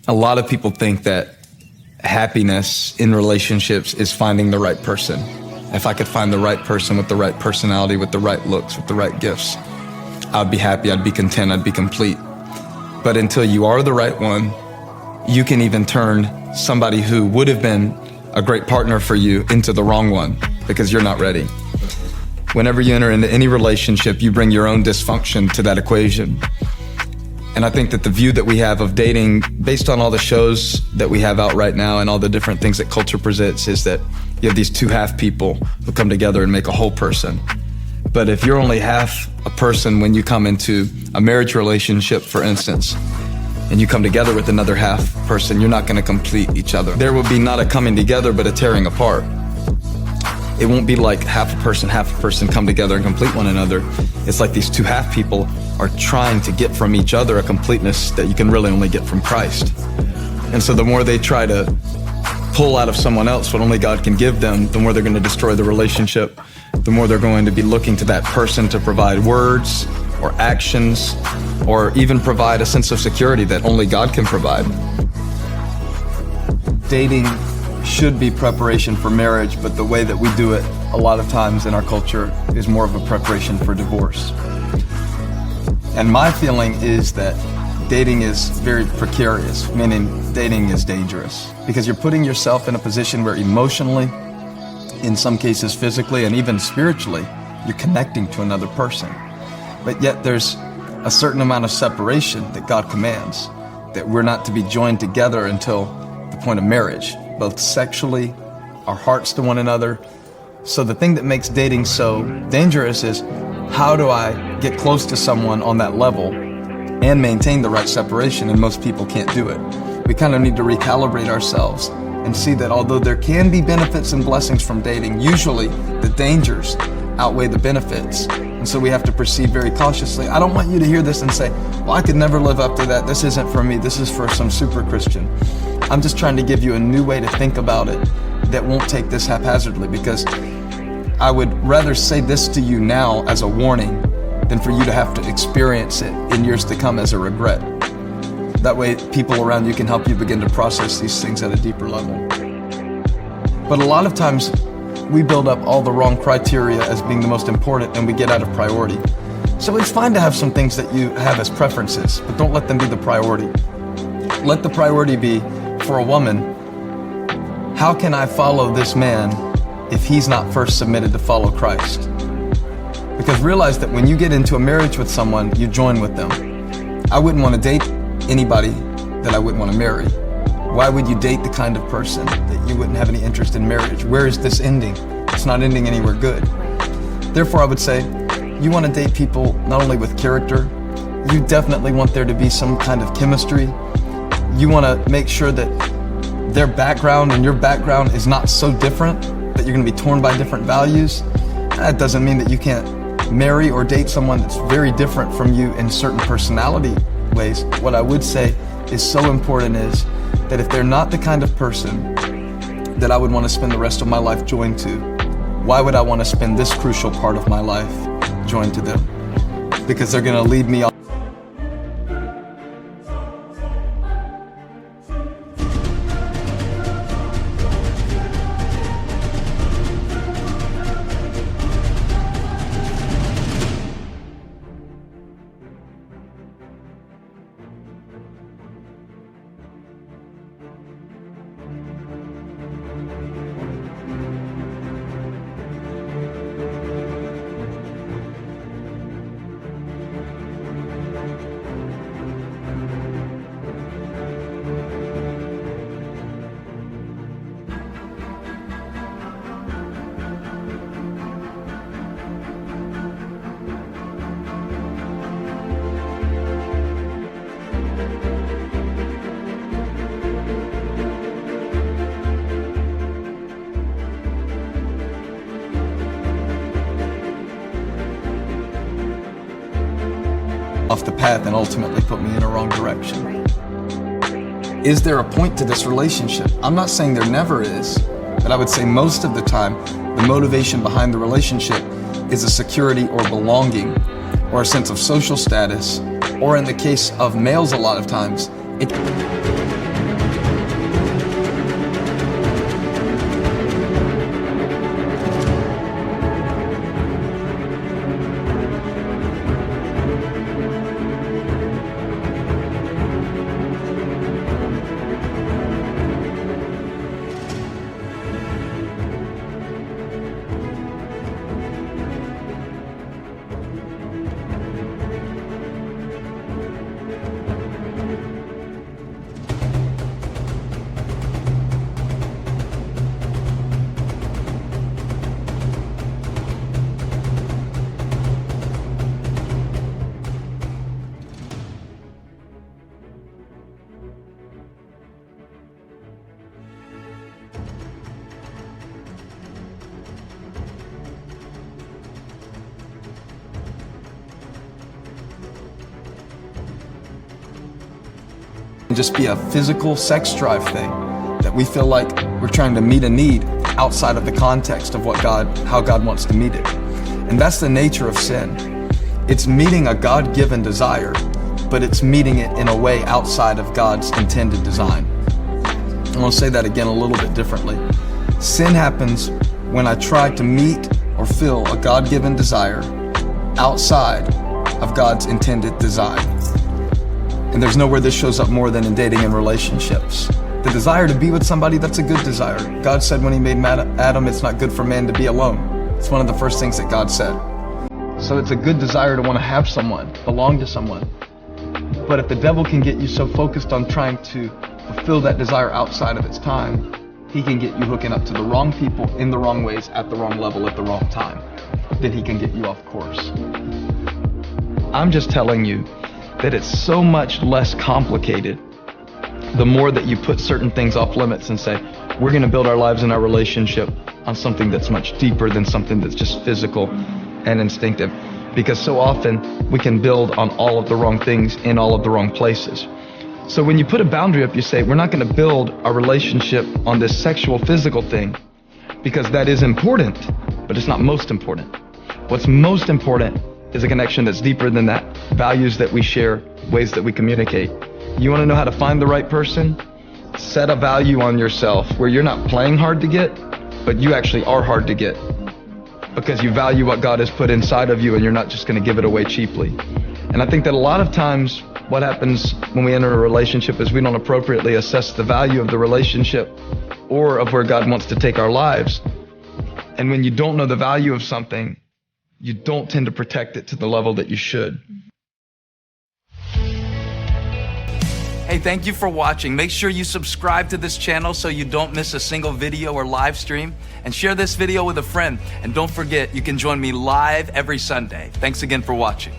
A lot of people think that happiness in relationships is finding the right person. If I could find the right person with the right personality, with the right looks, with the right gifts, I'd be happy, I'd be content, I'd be complete. But until you are the right one, you can even turn somebody who would have been a great partner for you into the wrong one because you're not ready. Whenever you enter into any relationship, you bring your own dysfunction to that equation. And I think that the view that we have of dating, based on all the shows that we have out right now and all the different things that culture presents, is that you have these two half people who come together and make a whole person. But if you're only half a person when you come into a marriage relationship, for instance, and you come together with another half person, you're not going to complete each other. There will be not a coming together, but a tearing apart. It won't be like half a person come together and complete one another. It's like these two half people are trying to get from each other a completeness that you can really only get from Christ. And so the more they try to pull out of someone else what only God can give them, the more they're going to destroy the relationship, the more they're going to be looking to that person to provide words or actions, or even provide a sense of security that only God can provide. Dating should be preparation for marriage, but the way that we do it a lot of times in our culture is more of a preparation for divorce. And my feeling is that dating is very precarious, meaning dating is dangerous, because you're putting yourself in a position where emotionally, in some cases physically, and even spiritually, you're connecting to another person. But yet there's a certain amount of separation that God commands, that we're not to be joined together until the point of marriage, both sexually, our hearts to one another. So the thing that makes dating so dangerous is, how do I get close to someone on that level and maintain the right separation? And most people can't do it. We kind of need to recalibrate ourselves and see that although there can be benefits and blessings from dating, usually the dangers outweigh the benefits. And so we have to proceed very cautiously. I don't want you to hear this and say, well, I could never live up to that. This isn't for me. This is for some super Christian. I'm just trying to give you a new way to think about it that won't take this haphazardly, because I would rather say this to you now as a warning than for you to have to experience it in years to come as a regret. That way people around you can help you begin to process these things at a deeper level. But a lot of times we build up all the wrong criteria as being the most important, and we get out of priority. So it's fine to have some things that you have as preferences, but don't let them be the priority. Let the priority be, for a woman, how can I follow this man if he's not first submitted to follow Christ? Because realize that when you get into a marriage with someone, you join with them. I wouldn't want to date anybody that I wouldn't want to marry. Why would you date the kind of person that you wouldn't have any interest in marriage? Where is this ending? It's not ending anywhere good. Therefore, I would say, you want to date people not only with character, you definitely want there to be some kind of chemistry. You want to make sure that their background and your background is not so different that you're going to be torn by different values. That doesn't mean that you can't marry or date someone that's very different from you in certain personality ways. What I would say is so important is that if they're not the kind of person that I would want to spend the rest of my life joined to, why would I want to spend this crucial part of my life joined to them? Because they're going to lead me on. off the path and ultimately put me in a wrong direction. Is there a point to this relationship? I'm not saying there never is, but I would say most of the time, the motivation behind the relationship is a security or belonging, or a sense of social status, or in the case of males a lot of times, just be a physical sex drive thing, that we feel like we're trying to meet a need outside of the context of how God wants to meet it. And that's the nature of sin. It's meeting a God-given desire, but it's meeting it in a way outside of God's intended design. I want to say that again a little bit differently. Sin happens when I try to meet or fill a God-given desire outside of God's intended design. And there's nowhere this shows up more than in dating and relationships. The desire to be with somebody, that's a good desire. God said when he made Adam, it's not good for man to be alone. It's one of the first things that God said. So it's a good desire to want to have someone, belong to someone. But if the devil can get you so focused on trying to fulfill that desire outside of its time, he can get you hooking up to the wrong people in the wrong ways at the wrong level at the wrong time. Then he can get you off course. I'm just telling you that it's so much less complicated the more that you put certain things off limits and say, we're going to build our lives and our relationship on something that's much deeper than something that's just physical and instinctive. Because so often we can build on all of the wrong things in all of the wrong places. So when you put a boundary up, you say, we're not going to build our relationship on this sexual physical thing, because that is important, but it's not most important. What's most important is a connection that's deeper than that, values that we share, ways that we communicate. You want to know how to find the right person? Set a value on yourself where you're not playing hard to get, but you actually are hard to get, because you value what God has put inside of you and you're not just going to give it away cheaply. And I think that a lot of times what happens when we enter a relationship is we don't appropriately assess the value of the relationship or of where God wants to take our lives. And when you don't know the value of something, you don't tend to protect it to the level that you should. Hey, thank you for watching. Make sure you subscribe to this channel so you don't miss a single video or live stream, and share this video with a friend. And don't forget, you can join me live every Sunday. Thanks again for watching.